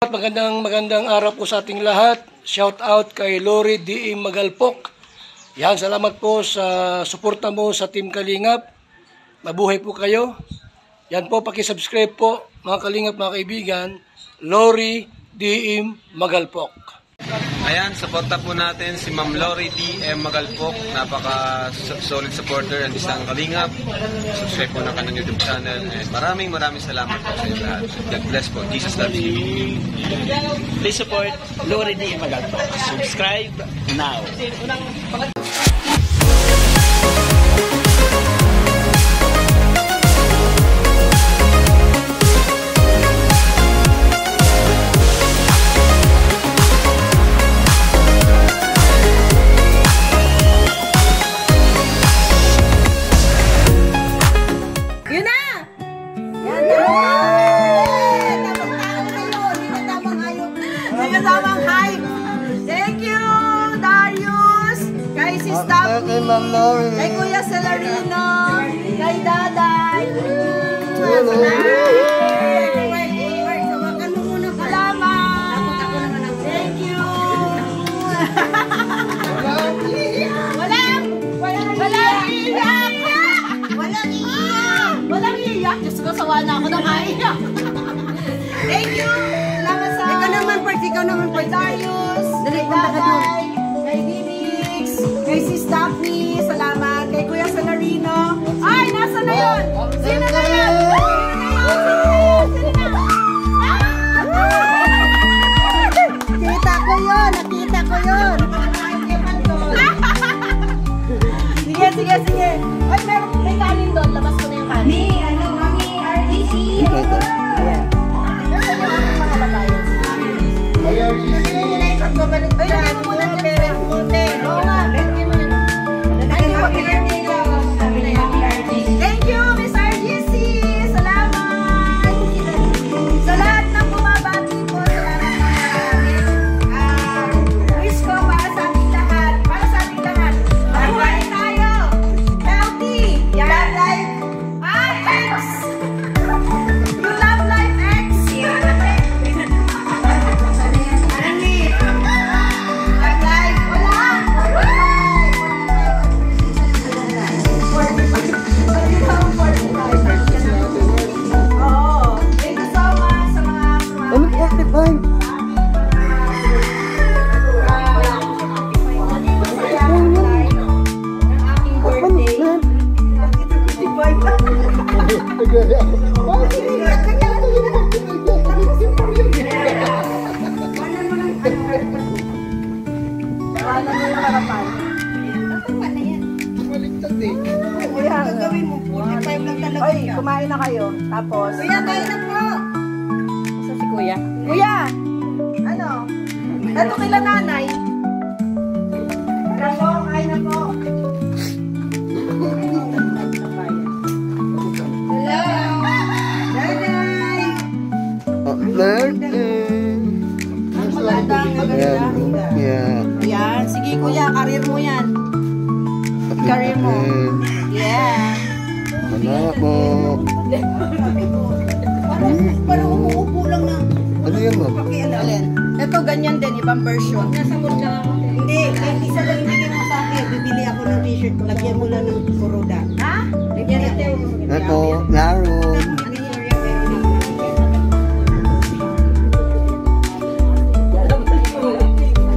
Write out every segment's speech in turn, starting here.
Magandang araw po sa ating lahat. Shout out kay Lori D. Magalpok. Yan, salamat po sa suporta mo sa Team Kalingap. Mabuhay po kayo. Yan po, paki-subscribe po mga Kalingap, mga kaibigan. Lori D. Magalpok. Ayan, suporta po natin si Ma'am Lori D. Magalpok. Napaka-solid supporter and isang Kalingap. Subscribe po na kanyang YouTube channel. And maraming salamat po sa inyo lahat. God bless po. Jesus loves you. Please support Lori D. Magalpok. Subscribe now. Thank you, Darius, kay si Staffy, kay Kuya Celerino, kay Daday. Salamat. Thank you. Walang iyak. Diyos ko, sawa na ako ng iyak. Thank you. Salamat sa... Ikaw naman, Darius, kay Daday, kay Didix, kay si Staffy, salamat, kay Kuya Celerino. Ay, nasa na yun? Sino na yun? Nakita ko yun. Sige. Ay, may kanin doon. Labas ko na yung kanin. Mami, RDC. Ayan. Nasa yung mga babayan. Thank you, Miss RGC. Salamat. Sa lahat ng bumabati po, salamat wish ko para sa ating lahat. Mabuhay tayo. Healthy. Love life. X. You love life, X. Oy, kumain na kayo. Tapos... Kuya, kain na po! Saan si Kuya? Kuya! Ano? Ito kila nanay. Hello, kain na po. Hello! Nanay! Maganda. Yan. Sige, Kuya. Karir mo yan. Karir mo. Yeah. Wala po. Parang umuupo lang na. Ano yan, ma'am? Alin? Ito, ganyan din. Ibang version. Nasa mood ka lang. Hindi. Isa lang bigyan mo sa akin. Bibili ako ng t-shirt. Lagyan mo lang ng kuroda. Ha? Lagyan ito. Ito, laro.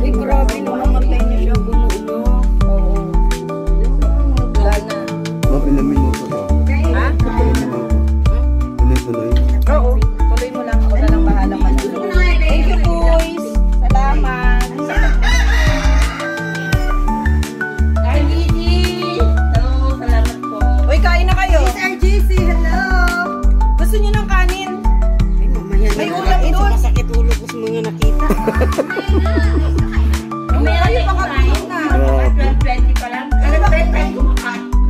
Ay, grabe naman matay niya siya. Bunulo. Oo. Wala na. Ma'am, ilang minuto to? Ha? Ilang minuto? Tuloy-tuloy. Oo. Tuloy mo lang. Ako na lang bahala man. Thank you, boys. Salamat. RGC. Hello. Salamat po. Uy, kain na kayo. Miss RGC, hello. Gusto niyo ng kanin? Ay, mamaya na. May ulam doon. Masakit ulo ko sa mga nakita. May kayo baka gutom na. 12:20 pa lang.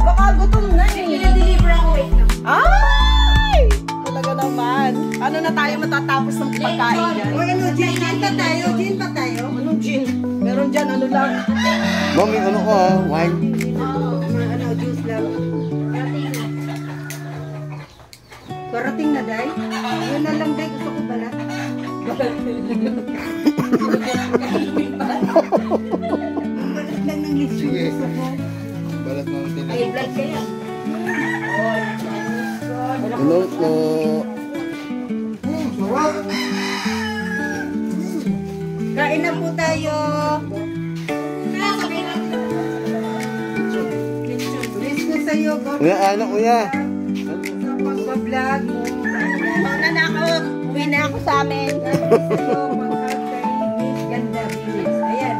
Baka gutom na eh. Deliver ako. Ay! Talaga naman. Ano na tayo matatapos ng pagkain dyan? O ano, gin pa tayo? Anong gin? Meron dyan, ano lang? Ma'am, may ano ka, wine? Ano, juice lang. Parating na, Day. Yun na lang, Day. Gusto ko balat. lang ng lechon. Sige. Balat mo natin. Ay, vlog kaya. Hello po. Kain na po tayo. Wish ko sa'yo, God. Kuya, anak kuya. Sa pagbablog mo. Mauna na ako. Uwi na ako sa amin. Ganda village. Ayan.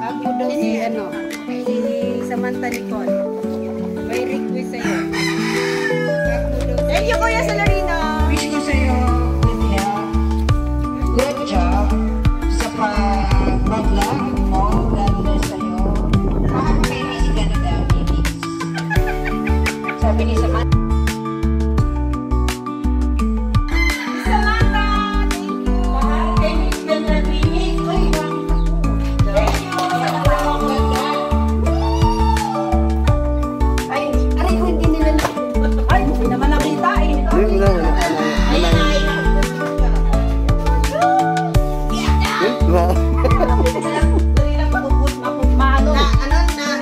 Ako daw si ano. Si Samantha Nicole. May request sa'yo. Thank you, Kuya Salarino. Wish ko sa'yo, Kuya, good job sa pag-vlog mo. God bless sa'yo. Mahal kayo ni Ganda Remix. Sabi ni Samantha. Samantha, thank you. Mahal kayo ni Ganda Remix. Uy, thank you. Ay, aray ko hindi nila na. Ay, hindi naman nakita eh. Hindi mo na. Ayan, ay. Wow. Dali lang mapuput, maano.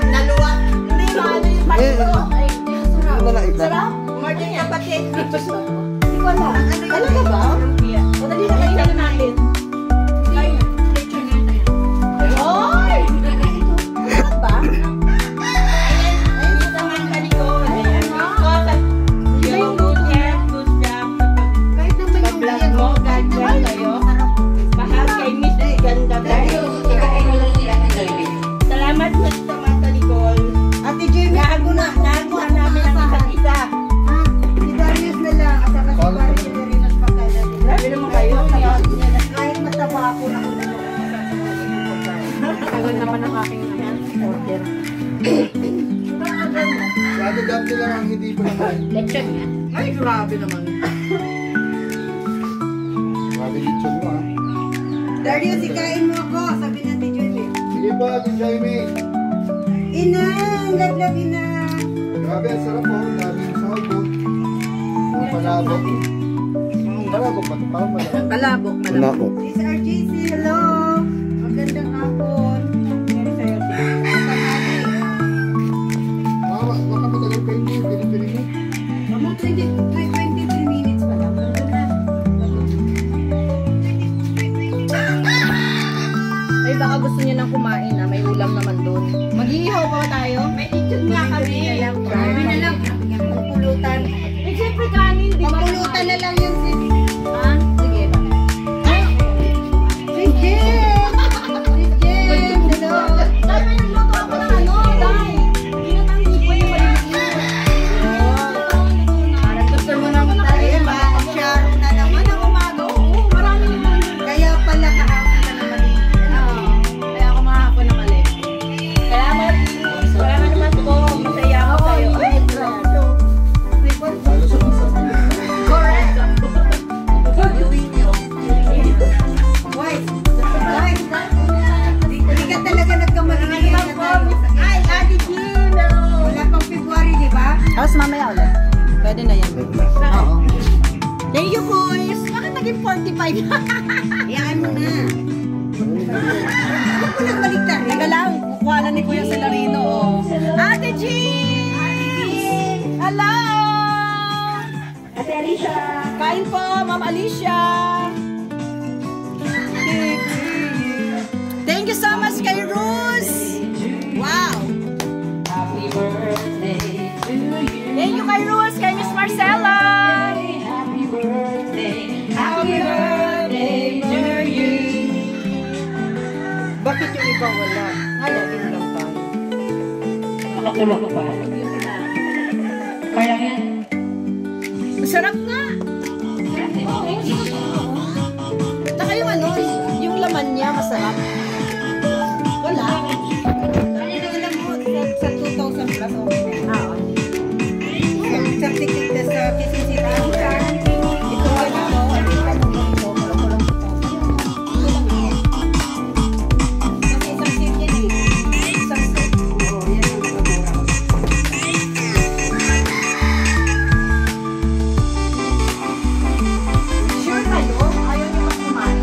Naluwa. Hindi, maano yung pati ko. Ay, sarap. Ano na ita? Sarap. Martin kapatid. Hindi ko alam. Ano ka ba? O, dali na kayo na natin. Ay! Sarap ba? Ayan, sa Samantha Nicole. Ayan. Yung good job. Kahit naman yung vlog mo, God bless kayo. Mahal kay Miss Ganda. Salamat Miss Samantha Nicole. Ate Jamie, naguha namin ang isa't isa. Si Darius na lang at saka si Barry Rinos Pagkala. Grabe naman kayo. Kahit mataba ako na ako Tagal naman ang aking order. Sabi dati lang ang hindi pa naman. Lechon nga. Ay, grabe naman. Sabi dito mo ah. Darius, ikain mo ako. Sabi na Ate Jamie. Sige po, Ate Jaime. Inang, love Inang. Grabe, ang sarap po. Ang daming sahog po. Ang palabok. Ang palabok ba? Parang malabok. Malabok, Malabok. Miss RGC, hello. Magandang hapon. Meron sa'yo. Baka matagal kayo niyo. Pili-pili mo. Mamo, 23 minutes pa lang. Ay, baka gusto niyo nang kumain na. May ulam naman doon. Mag-iihaw pa ba tayo? May lechon nga kami. Grabe na lang. Magpulutan. Eh, siyempre kanin, di ba? Magpulutan na lang yung ha? Sige. Ay! Si Jen! Si Jen! Hello! Dahil may nagluto ako ng ano, dahil. Ginatang ko yung maliliit. Parang gusto mo nang tayo ba? Sharon na naman ang umaga. Oo, marami naman. Kaya pala kahapon ka na mali. Kaya ako mahapon na mali. Salamat. Salamat naman po. Masaya ako sa'yo. Ay, grabe. Correct. Why? Hindi ka talaga nagkamali. Ay, Ate Kim. Wala pang February, di ba? Tapos mamaya ulit. Pwede na yan. Oo. Thank you, boys. Bakit naging 45? Iyan mo na. Huwag ko lang baligtad. Teka lang, kukuha na ni Kuya Salarino. Ate Jean! Hello! Ate Alicia. Kain po, Ma'am Alicia. Thank you so much kay Rose. Wow! Happy birthday to you. Thank you kay Rose, kay Miss Marcella. Happy birthday. Happy birthday to you. Bakit yung iba wala? Halagin lang tayo. Nakakulong pa. Kaya yan. Masarap nga. Saka yung ano, yung laman niya masarap. Wala. Alam mo, sa 2,000 plus okay. Sa ticket sa KCC. Ito wala mo. Sure kayo? Ayaw niyo mas kumain?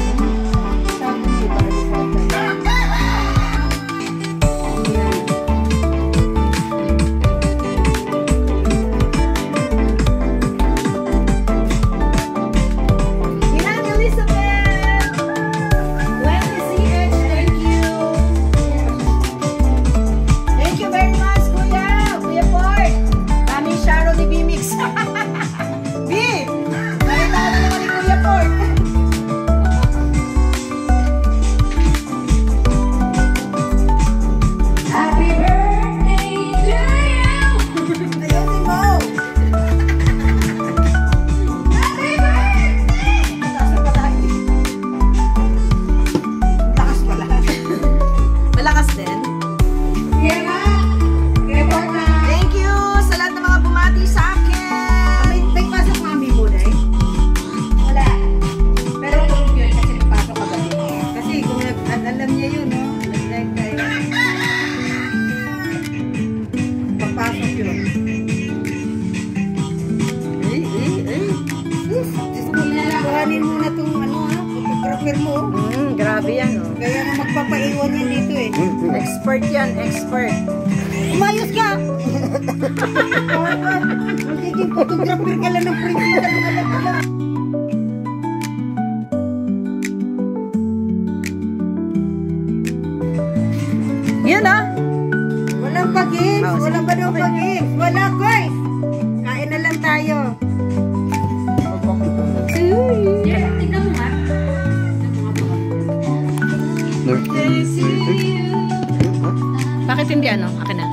walker mo. Grabe yan. Oh. Kaya na magpapaiwan yan dito eh. Expert yan, expert. Umayos ka! Magiging photographer ka lang ng prinsesa ng alam ka. Yan ah. Walang pag-games. Walang ba daw pag-games? Wala, guys. Kain na lang tayo. Bakit hindi ano? Akin na.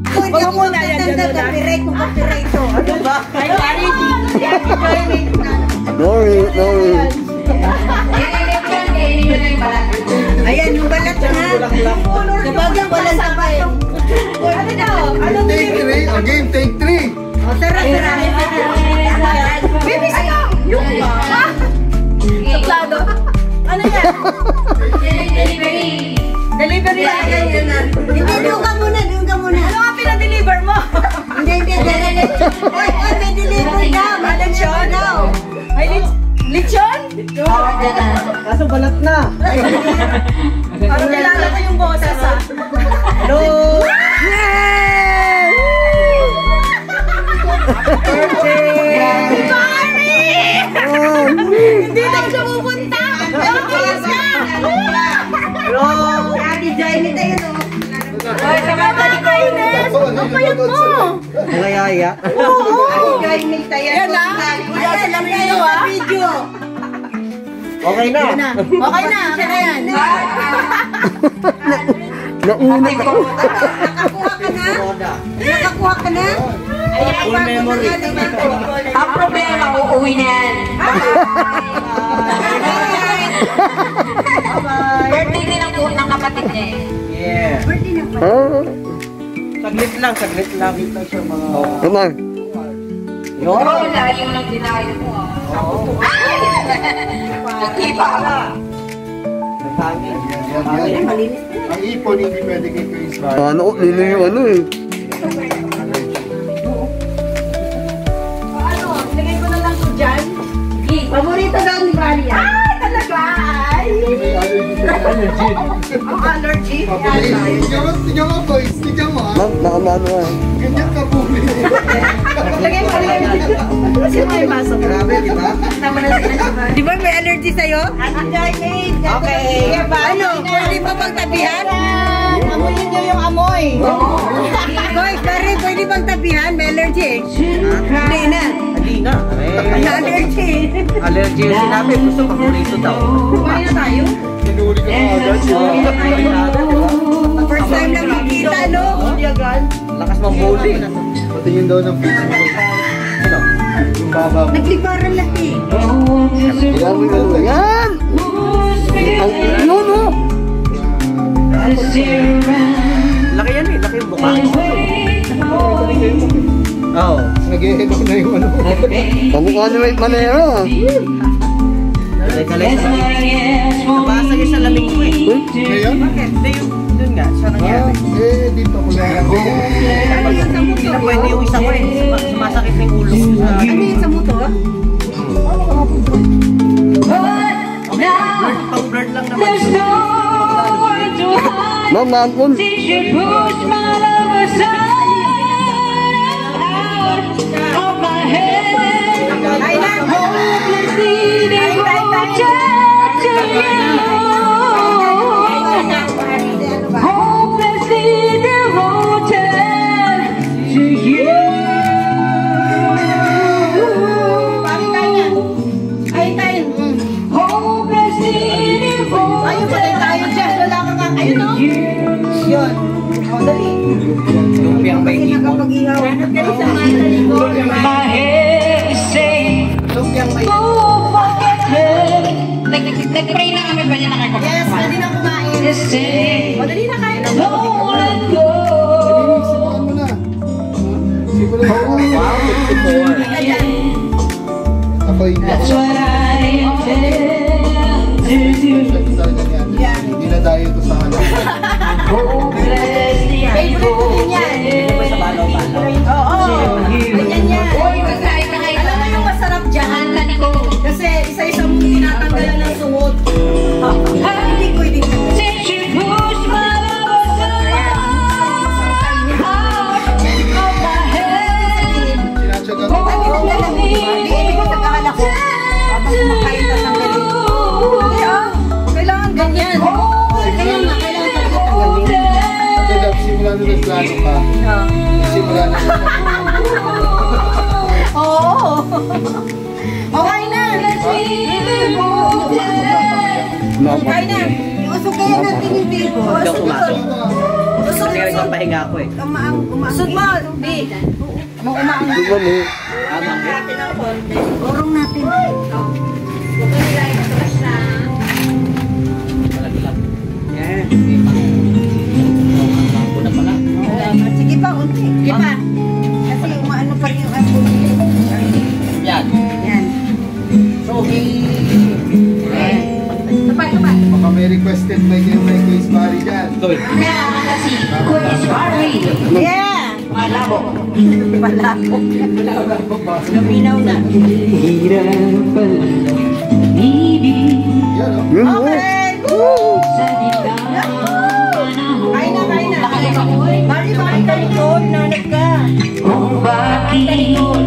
Huwag mo muna yan. Copyright kung copyright to. Ano ba? Lori. Ayan, yung balat na. Sabagay, walang sabay. Ano daw? Anong Take 3. Ang game, take 3. O, tara. Baby, sa'yo! Yung ba? Suplado. Ano yan? Delivery lang. Hindi, doon ka muna. Ano nga pinadeliver mo? Hindi. Ay, may deliver daw. May lechon daw. Ay, lechon? Kaso balat na. Parang kilala ko yung boses ha. Hello! Hindi daw siya pupunta. Bakit ka? Hello! Ate Jaime tayo, no? Ay, kabata ni Kainis. Ang payat mo. Nangayaya. Ate Jaime tayo. Yan na. Ayan, lang tayo sa video. Okay na. Okay na. Okay na yan. Nauna ka. Nakakuha ka na? Full memory. Ang problema, uuwi na yan. Birthday din ang buong ng kapatid niya eh. Yeah. Saglit lang. Ito siya mga... Come on. Oo, layo lang dinayo mo. Nagkipa ka. Ang ipon hindi pwede kay Chris Bar. Ano? Nino yung ano eh. Ano? Ilagay ko na lang ito dyan. Paborito daw ni Bali. Ay, talaga. Ay. Ang allergy. Tignan mo boys. Tignan mo ah. Nakamano ah. Ganyan ka puli. Lagay ko lang. Kasi may pasok. Grabe, di ba? Di ba may allergy sa'yo? Okay. Ano? Pwede pa pagtabihan? Amoyin niyo yung amoy. Guys, pwede pang tabihan? May allergy eh. Hindi na. Hindi nga. May allergy. Allergy yung sinabi. Gusto paborito daw. Kumain na tayo. Sinuli ka agad. First time lang makita, no? Lakas mong bowling. Patingin daw ng Facebook. Sino? Yung baba mo. Nagliparan lang eh. Yan! Ano, no? Laki yan eh. Laki yung buka. Oo. Nag-i-hello na yung ano. Pamukha na may manero. Kalay sa lamig. Nabasag yung sa lamig ko eh. Ngayon? Bakit? Hindi yung dun nga. Sa nangyari. Dito ko lang. Hindi na pwede yung isa ko eh. Sumasakit na yung ulo ko. Ano yun sa motor? Pang-blurred lang naman. Ma'am, ma'am. Lumpiang may ipon. Lumpiang may Nag-pray na kami ba niya nakakapag? Yes, pwede na kumain. Madali na kayo. Simulan mo na. Simulan mo na. Ako hindi ako. Hindi na tayo ito sa anak. Favorite ko din yan. Oo. Ganyan yan. Uy, magkain na kayo. Alam mo yung masarap dyan? Kasi ano may plano ka? Simula na. Oo. Okay na. Okay na. Usog kayo natin yung bibo. Ikaw pumasok. Usog. Kasi nagpapahinga ako eh. Usog mo. Di. Umaang. Urong natin. Sige pa, unti. Sige pa. Kasi umaano pa rin yung aso. Yan. Yan. So, Tapay. baka may requested may Grace Barry dyan. Gawin. Yeah! Malabo. Luminaw na. Yan o. Okay! Woo! Kain na. Mari, talikod. Nanag ka. Kung bakit ngayon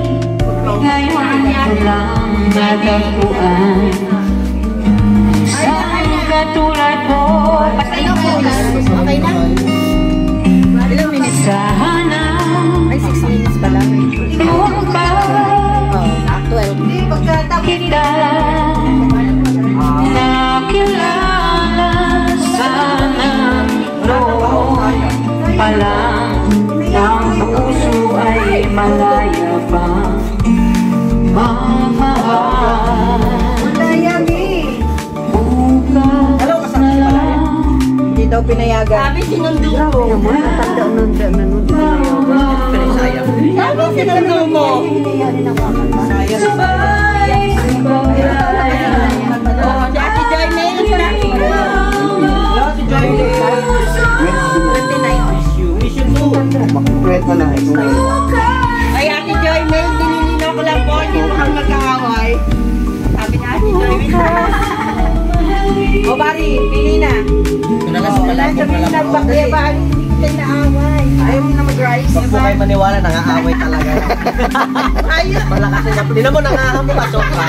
ko lang natagpuan sa katulad mo. Okay na? Ilang minutes? Sana Ay, 6 minutes pa lang. kung bakit 12. Hindi, pagkatapos. kita nakilala sana roon pa lang ng puso ay malaya pa mamahal. Miami. Bukas na lang Hindi daw pinayagan. Sabi, sinundo ko. Tanda nun. Sabi, sinundo mo. sabay Ate Joy May. Makukwento na ito. Ay, Ate Joy May, dinilino ko lang po. Hindi mo kang magkaaway. Sabi na Ate Joy May. O, Bari, pili na. Sabi na, bakit Bari, hindi kita naaway. Ayaw mo na mag-rise. Huwag po kayo maniwala, nangaaway talaga. Ayos. Malakas na. Hindi naman nangahamok ka, Soka.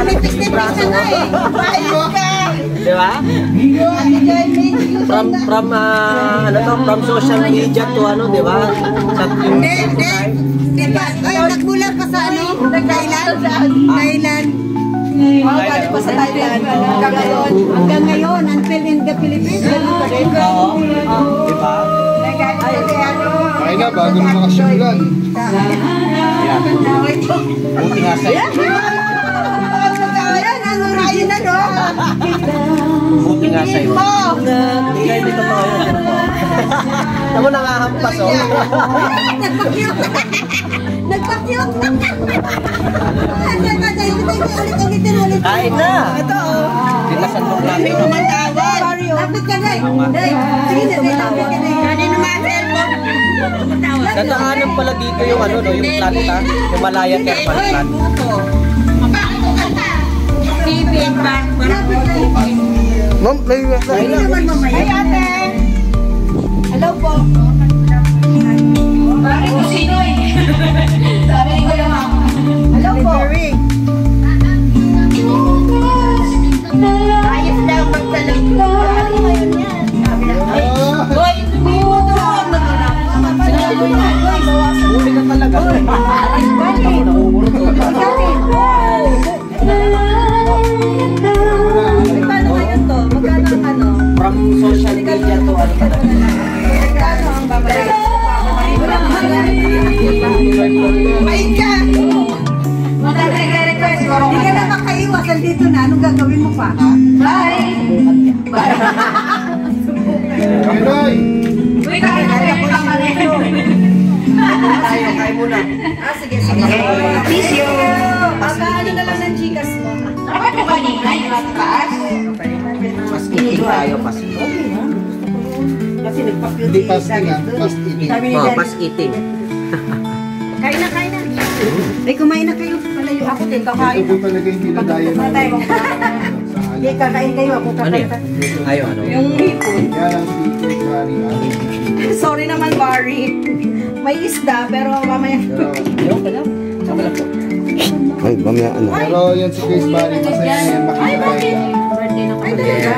Nipis-nipis ka na eh. Ayos ka. Di ba? Ate Joy May, From social media to di ba? Hindi pa. Ay, nagmula pa sa Thailand. Galing pa sa Thailand. Hanggang ngayon, until in the Philippines. Oo. Di ba? Ay na, bago na makasimulan. Buti nga sa'yo. Ayan na, no? Buti nga sa'yo. Kaya dito to yun. Tamo nangahampas, oh. Nagpa-cute. Kain na. Ito, oh. Tinasandok natin. Sorry, oh. Lapit ka na eh. Sige, lapit ka na eh. Kanino naman, cellphone? Dadaanan pala dito yung yung planta. Yung Malaya Thermal Plant. Ma'am, may naman mamaya. Ay, ate. Hello po. bakit ko sinoy sabi ko lang Hello po. Ayos daw magsalang. Ano ngayon yan? Boy, hindi mo ito. huli ka talaga. Paano ngayon to? Magkano ang ano? From social media to talaga. Magkano ang babayaran? Main ka! magre-request Hindi ka na makaiwasan dito na. Anong gagawin mo pa? bye Pinoy! uy kain na rin pa mareho Tayo, kain muna. Sige. Tisyo Ano na lang ng chikas mo? dapat ko kanina yung taas Mas eating tayo, mas Kasi nagpa-cute. Hindi fasting fast eating. Fast eating. Kain na. Ay, kumain na kayo. Palayo ako din. Kakain. Ito po talaga yung dinadayo na Hindi, kakain kayo. Ako kakain. Yung hipon. Yan ang hipon, Barry. Sorry naman, Barry. May isda, pero mamaya. Ay, mamaya ano. Pero yan si Grace Barry, masaya na yan. Makita tayo. Ay, talaga?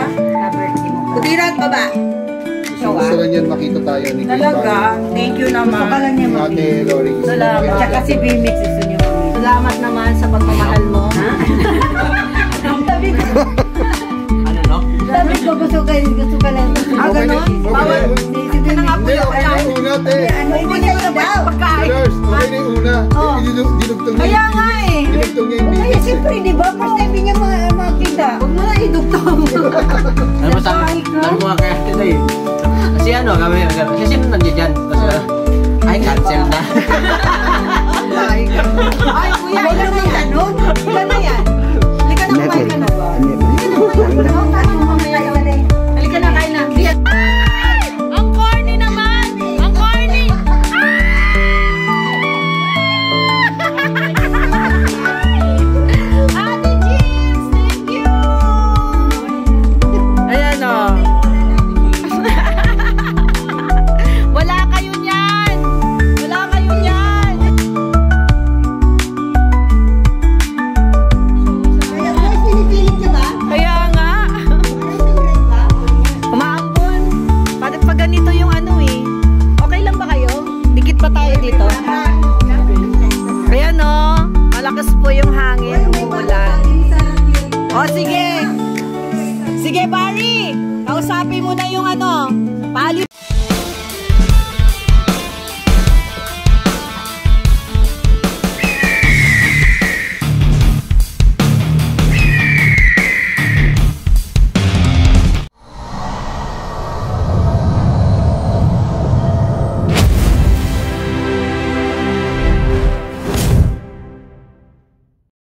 Kutirat, baba. gusto lang yan makita tayo ni Kuya Talaga, Barry. thank you naman. Ate Lori. Salamat. Tsaka si Bimix gusto niyo. Salamat naman sa pagmamahal mo. Sabi ko, Ano no? sabi ko gusto ka lang. Ah, ganon? Bawal. Sige na nga po Hindi, yung okay na pagkain. yung una, te. Ano Hindi ko na ba yung pagkain? Brothers, okay na yung una. Dinugtong niya. Kaya nga eh. Dinugtong niya yung Kaya bibig. siyempre, di ba? First time niya makita. Huwag mo na idugtong. Ano ba sabi mo nga kaya ito eh? Kasi ano, kasi sino nandiyan dyan? Tapos, ay, cancel na. Ay, kuya, ilan na yan? Ilan na yan? Halika na, kumain ka na ba? Halika na, kain na. Ang corny naman! Ang corny! Ate Jeans, thank you! Ayan o. Wala kayo niyan! Wala kayo niyan! Kaya nga. Umaambon. Pag ganito yung ano eh. Okay lang ba kayo? Dikit pa tayo dito. Ayan o. Malakas po yung hangin. Umuulan. O sige. Sige Barry. Kausapin mo na yung ano. Pali